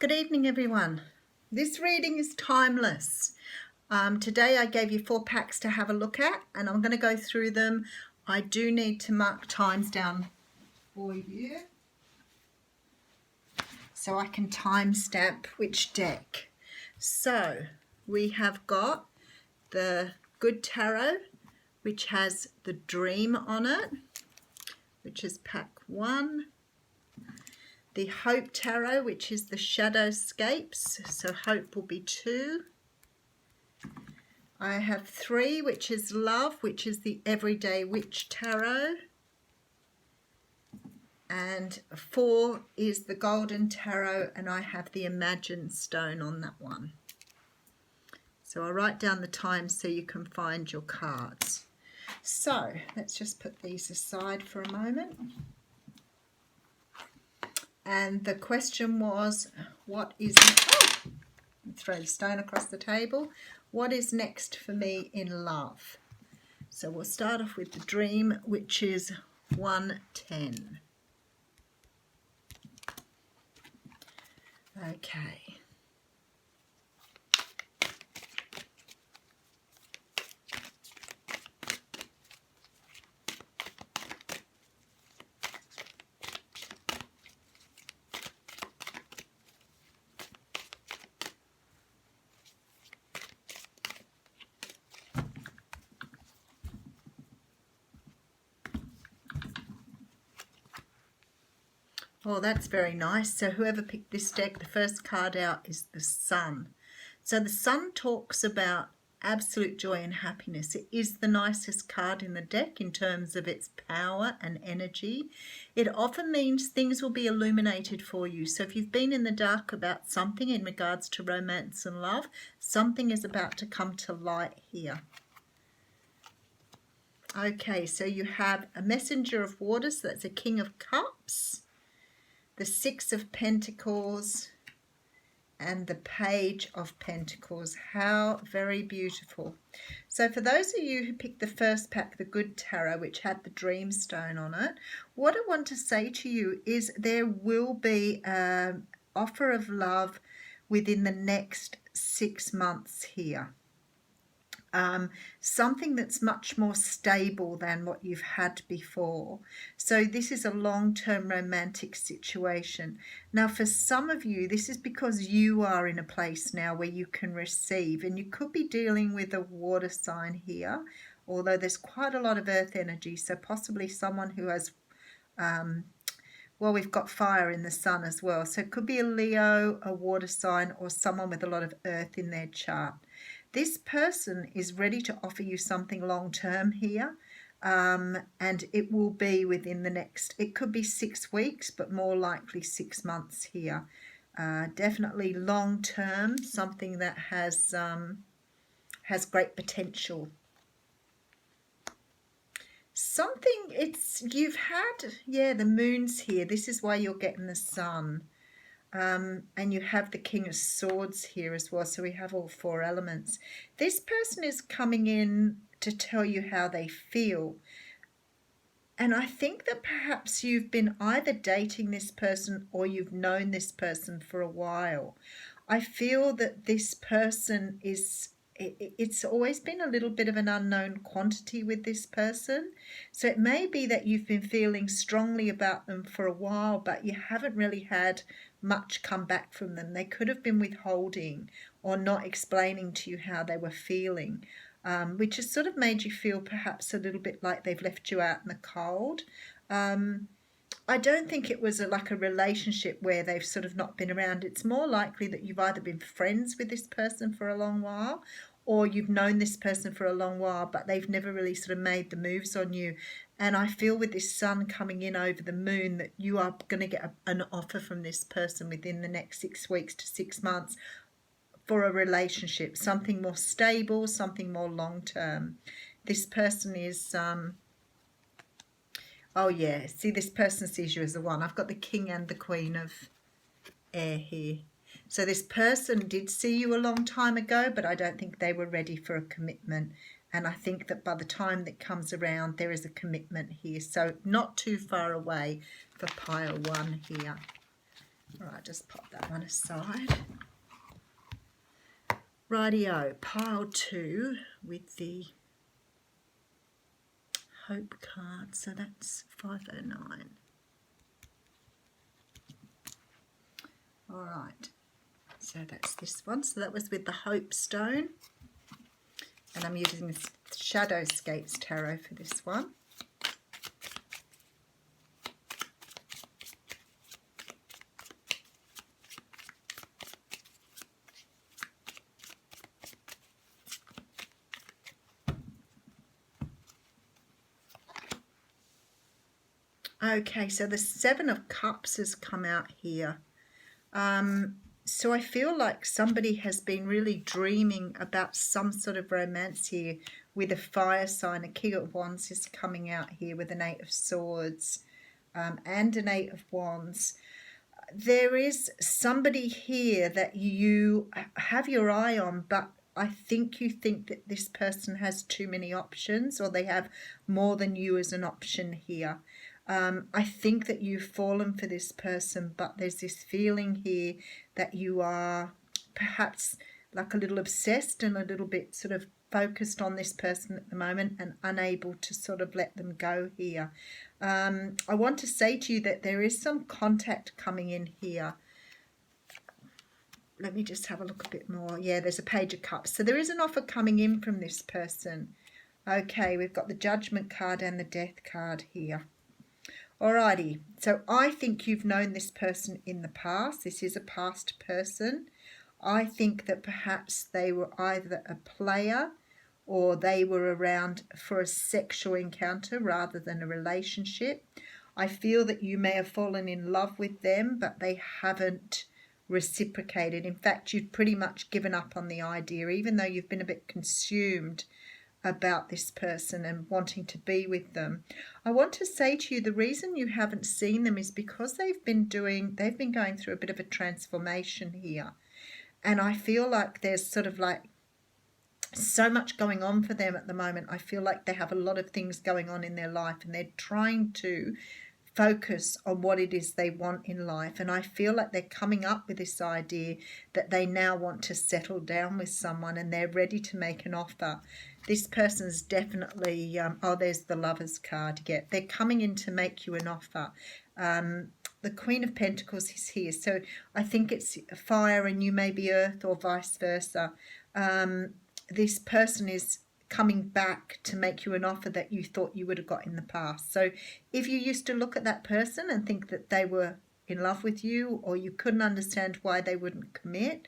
Good evening, everyone. This reading is timeless. Today I gave you 4 packs to have a look at, and I'm going to go through them. I do need to mark times down for you so I can timestamp which deck. So we have got the Good Tarot, which has the Dream on it, which is pack 1. The Hope Tarot, which is the Shadowscapes, so Hope will be 2. I have 3, which is Love, which is the Everyday Witch Tarot. And 4 is the Golden Tarot, and I have the Imagine Stone on that one. So I'll write down the times so you can find your cards. So let's just put these aside for a moment. And the question was, what is throw the stone across the table. What is next for me in love? So we'll start off with the Dream, which is 110. Okay. Oh, that's very nice. So whoever picked this deck, the first card out is the Sun. So the Sun talks about absolute joy and happiness. It is the nicest card in the deck in terms of its power and energy. It often means things will be illuminated for you. So if you've been in the dark about something in regards to romance and love, something is about to come to light here. Okay, so you have a Messenger of Water, so that's a King of Cups, the 6 of Pentacles, and the Page of Pentacles. How very beautiful. So for those of you who picked the first pack, the Good Tarot, which had the Dreamstone on it, what I want to say to you is there will be an offer of love within the next 6 months here. Something that's much more stable than what you've had before. So this is a long-term romantic situation. Now for some of you, this is because you are in a place now where you can receive, and you could be dealing with a water sign here, although there's quite a lot of earth energy, so possibly someone who has well, we've got fire in the Sun as well, so it could be a Leo, a water sign, or someone with a lot of earth in their chart. This person is ready to offer you something long-term here, and it will be within the next, it could be 6 weeks, but more likely 6 months here. Definitely long-term, something that has great potential. Something, you've had, yeah, the moon's here. This is why you're getting the Sun. And you have the King of Swords here as well, so we have all 4 elements. This person is coming in to tell you how they feel, and I think that perhaps you've been either dating this person or you've known this person for a while. I feel that this person is, it's always been a little bit of an unknown quantity with this person. So it may be that you've been feeling strongly about them for a while, but you haven't really had much come back from them. They could have been withholding or not explaining to you how they were feeling, which has sort of made you feel perhaps a little bit like they've left you out in the cold. I don't think it was like a relationship where they've sort of not been around. It's more likely that you've either been friends with this person for a long while, or you've known this person for a long while, but they've never really sort of made the moves on you. And I feel with this Sun coming in over the moon that you are going to get an offer from this person within the next 6 weeks to 6 months for a relationship, something more stable, something more long-term. This person is, oh yeah, see, this person sees you as the one. I've got the King and the Queen of Air here. So this person did see you a long time ago, but I don't think they were ready for a commitment. And I think that by the time that comes around, there is a commitment here. So not too far away for pile 1 here. All right, just pop that one aside. Rightio, pile 2 with the Hope card. So that's 509. All right, so that's this one. So that was with the Hope Stone. And I'm using the Shadowscapes Tarot for this one. Okay, so the Seven of Cups has come out here. So I feel like somebody has been really dreaming about some sort of romance here with a fire sign. A King of Wands is coming out here with an Eight of Swords and an Eight of Wands. There is somebody here that you have your eye on, but I think you think that this person has too many options, or they have more than you as an option here. I think that you've fallen for this person, but there's this feeling here that you are perhaps like a little obsessed and a little bit sort of focused on this person at the moment and unable to sort of let them go here. I want to say to you that there is some contact coming in here. Let me just have a look a bit more. Yeah, there's a Page of Cups. So there is an offer coming in from this person. Okay, we've got the Judgment card and the Death card here. Alrighty, so I think you've known this person in the past. This is a past person. I think that perhaps they were either a player or they were around for a sexual encounter rather than a relationship. I feel that you may have fallen in love with them, but they haven't reciprocated. In fact, you've pretty much given up on the idea, even though you've been a bit consumed about this person and wanting to be with them. I want to say to you, the reason you haven't seen them is because they've been going through a bit of a transformation here. And I feel like there's sort of like so much going on for them at the moment. I feel like they have a lot of things going on in their life and they're trying to focus on what it is they want in life. And I feel like they're coming up with this idea that they now want to settle down with someone and they're ready to make an offer. This person's definitely, there's the Lovers card. Yeah, they're coming in to make you an offer. The Queen of Pentacles is here. So I think it's fire and you may be earth or vice versa. This person is coming back to make you an offer that you thought you would have got in the past. So if you used to look at that person and think that they were in love with you, or you couldn't understand why they wouldn't commit,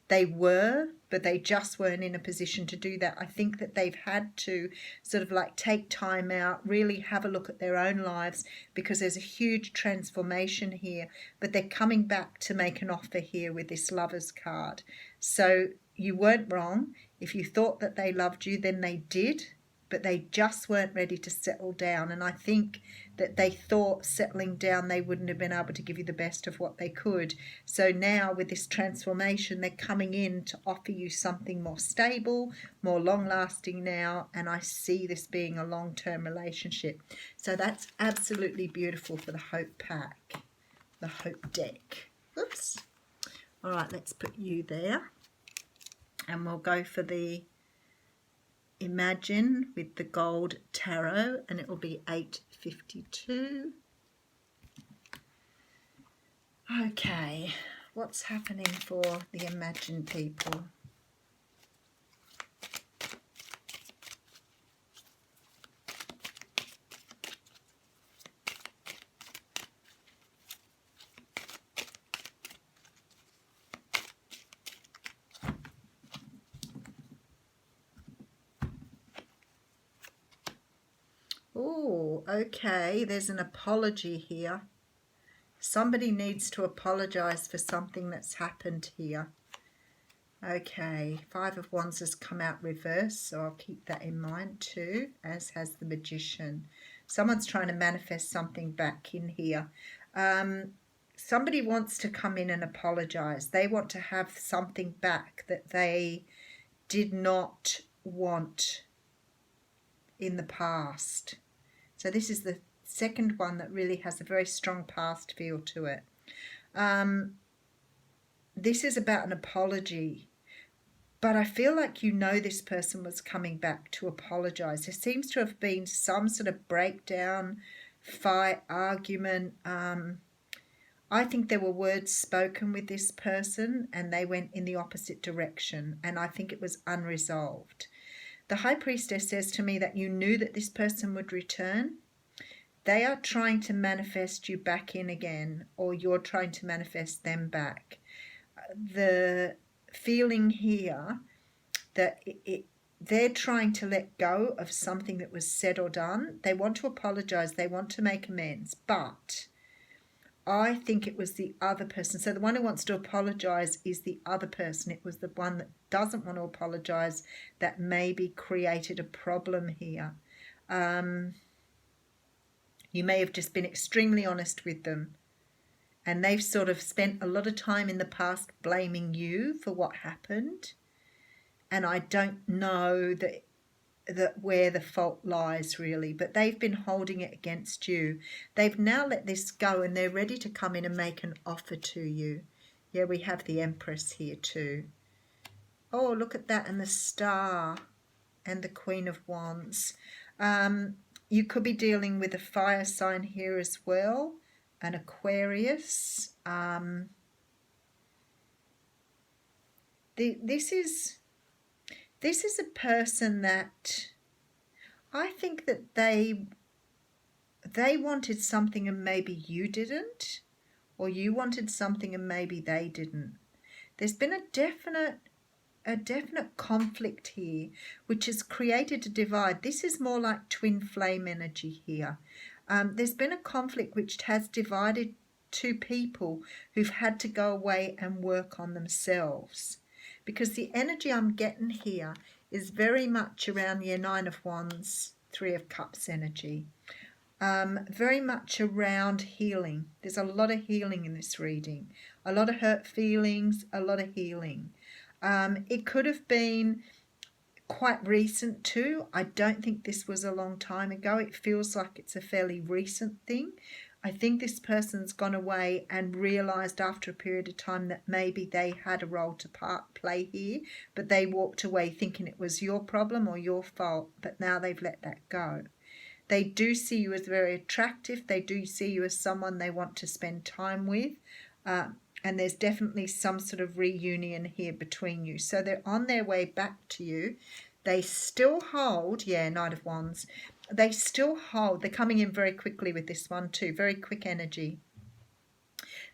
they were, but they just weren't in a position to do that. I think that they've had to sort of like take time out, really have a look at their own lives, because there's a huge transformation here, but they're coming back to make an offer here with this Lovers card. So you weren't wrong. If you thought that they loved you, then they did, but they just weren't ready to settle down. And I think that they thought settling down, they wouldn't have been able to give you the best of what they could. So now with this transformation, they're coming in to offer you something more stable, more long-lasting now. And I see this being a long-term relationship. So that's absolutely beautiful for the Hope pack, the Hope deck. Oops. All right, let's put you there. And we'll go for the Imagine with the Gold Tarot, and it will be 852. Okay, what's happening for the Imagine people? Oh, okay, there's an apology here. Somebody needs to apologize for something that's happened here. Okay, Five of Wands has come out reversed, so I'll keep that in mind too, as has the Magician. Someone's trying to manifest something back in here. Somebody wants to come in and apologize. They want to have something back that they did not want in the past. So this is the second one that really has a very strong past feel to it. This is about an apology. But I feel like you know this person was coming back to apologise. There seems to have been some sort of breakdown, fight, argument. I think there were words spoken with this person and they went in the opposite direction, and I think it was unresolved. The High Priestess says to me that you knew that this person would return. They are trying to manifest you back in again, or you're trying to manifest them back. The feeling here that they're trying to let go of something that was said or done. They want to apologize. They want to make amends. But I think it was the other person. So the one who wants to apologize is the other person. It was the one that doesn't want to apologize that maybe created a problem here. You may have just been extremely honest with them, and they've sort of spent a lot of time in the past blaming you for what happened. And I don't know that where the fault lies really, but they've been holding it against you. They've now let this go and they're ready to come in and make an offer to you. Yeah, we have the Empress here too. Oh, look at that, and the Star and the Queen of Wands. You could be dealing with a fire sign here as well, an Aquarius. This is a person that I think that they wanted something and maybe you didn't, or you wanted something and maybe they didn't. There's been a definite conflict here, which has created a divide. This is more like twin flame energy here. There's been a conflict which has divided two people who've had to go away and work on themselves. Because the energy I'm getting here is very much around the Nine of Wands, Three of Cups energy. Very much around healing. There's a lot of healing in this reading. A lot of hurt feelings, a lot of healing. It could have been quite recent too. I don't think this was a long time ago. It feels like it's a fairly recent thing. I think this person's gone away and realised after a period of time that maybe they had a role to play here, but they walked away thinking it was your problem or your fault, but now they've let that go. They do see you as very attractive. They do see you as someone they want to spend time with, and there's definitely some sort of reunion here between you. So they're on their way back to you. They still hold, yeah, Knight of Wands. They still hold, they're coming in very quickly with this one too, very quick energy.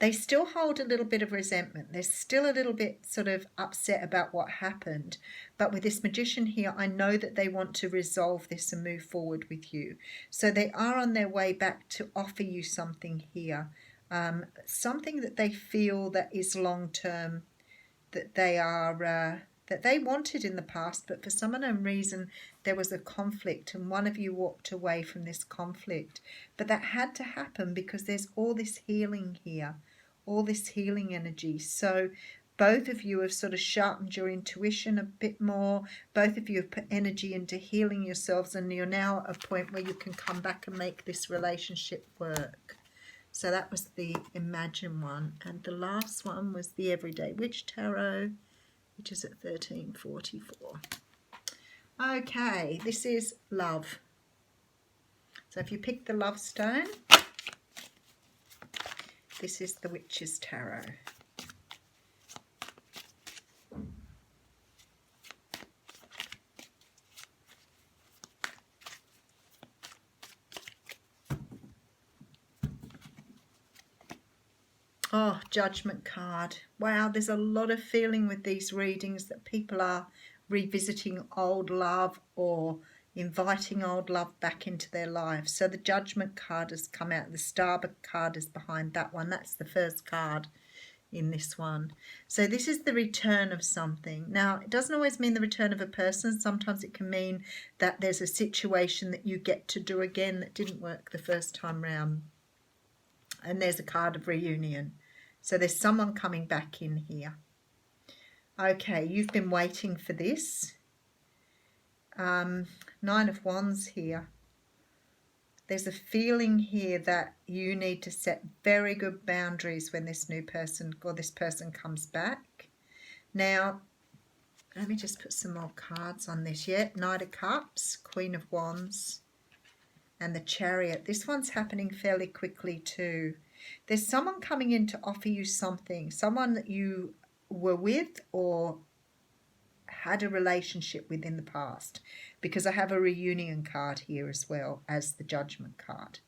They still hold a little bit of resentment. They're still a little bit sort of upset about what happened. But with this Magician here, I know that they want to resolve this and move forward with you. So they are on their way back to offer you something here. Something that they feel that is long-term, that they are... that they wanted in the past, but for some unknown reason there was a conflict and one of you walked away from this conflict. But that had to happen because there's all this healing here, all this healing energy. So both of you have sort of sharpened your intuition a bit more. Both of you have put energy into healing yourselves, and you're now at a point where you can come back and make this relationship work. So that was the Imagine one. And the last one was the Everyday Witch Tarot, which is at 1344. Okay, this is love. So if you pick the love stone, this is the Witch's Tarot. Oh, Judgment card. Wow, there's a lot of feeling with these readings that people are revisiting old love or inviting old love back into their lives. So the Judgment card has come out. The Star card is behind that one. That's the first card in this one. So this is the return of something. Now, it doesn't always mean the return of a person. Sometimes it can mean that there's a situation that you get to do again that didn't work the first time round. And there's a card of reunion. So there's someone coming back in here. Okay, you've been waiting for this. Nine of Wands here. There's a feeling here that you need to set very good boundaries when this new person or this person comes back. Now, let me just put some more cards on this. Yeah, Knight of Cups, Queen of Wands, and the Chariot. This one's happening fairly quickly too. There's someone coming in to offer you something, someone that you were with or had a relationship with in the past, because I have a reunion card here as well as the Judgment card.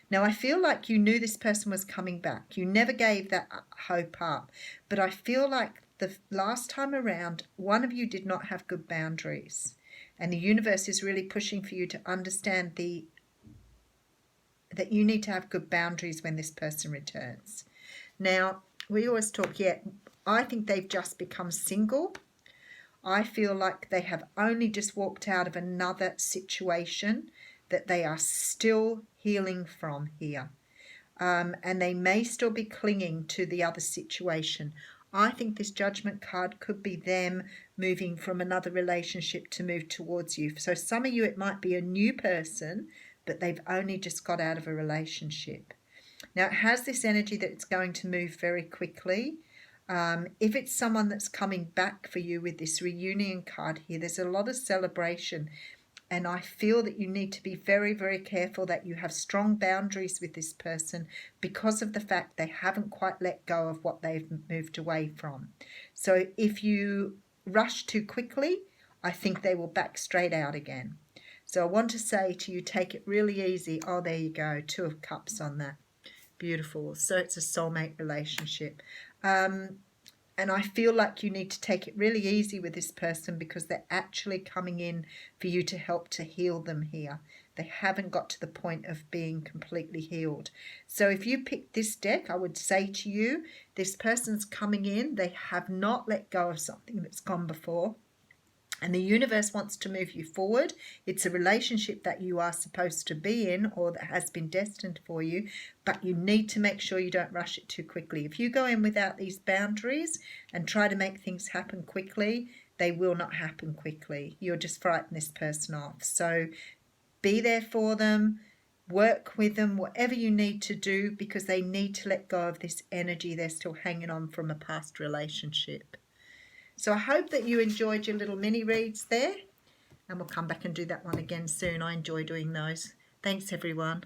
Now, I feel like you knew this person was coming back. You never gave that hope up. But I feel like the last time around, one of you did not have good boundaries. And the universe is really pushing for you to understand that you need to have good boundaries when this person returns. Now, we always talk, I think they've just become single. I feel like they have only just walked out of another situation that they are still healing from here. And they may still be clinging to the other situation. I think this Judgment card could be them moving from another relationship to move towards you. So some of you, it might be a new person, but they've only just got out of a relationship. Now, it has this energy that it's going to move very quickly. If it's someone that's coming back for you with this reunion card here, there's a lot of celebration. And I feel that you need to be very, very careful that you have strong boundaries with this person because of the fact they haven't quite let go of what they've moved away from. So if you rush too quickly, I think they will back straight out again. So I want to say to you, take it really easy. Oh, there you go. 2 of Cups on that. Beautiful. So it's a soulmate relationship. And I feel like you need to take it really easy with this person because they're actually coming in for you to help to heal them here. They haven't got to the point of being completely healed. So if you pick this deck, I would say to you, this person's coming in. They have not let go of something that's gone before. And the universe wants to move you forward. It's a relationship that you are supposed to be in or that has been destined for you, but you need to make sure you don't rush it too quickly. If you go in without these boundaries and try to make things happen quickly, they will not happen quickly. You'll just frighten this person off. So be there for them, work with them, whatever you need to do, because they need to let go of this energy they're still hanging on from a past relationship. So I hope that you enjoyed your little mini reads there, and we'll come back and do that one again soon. I enjoy doing those. Thanks, everyone.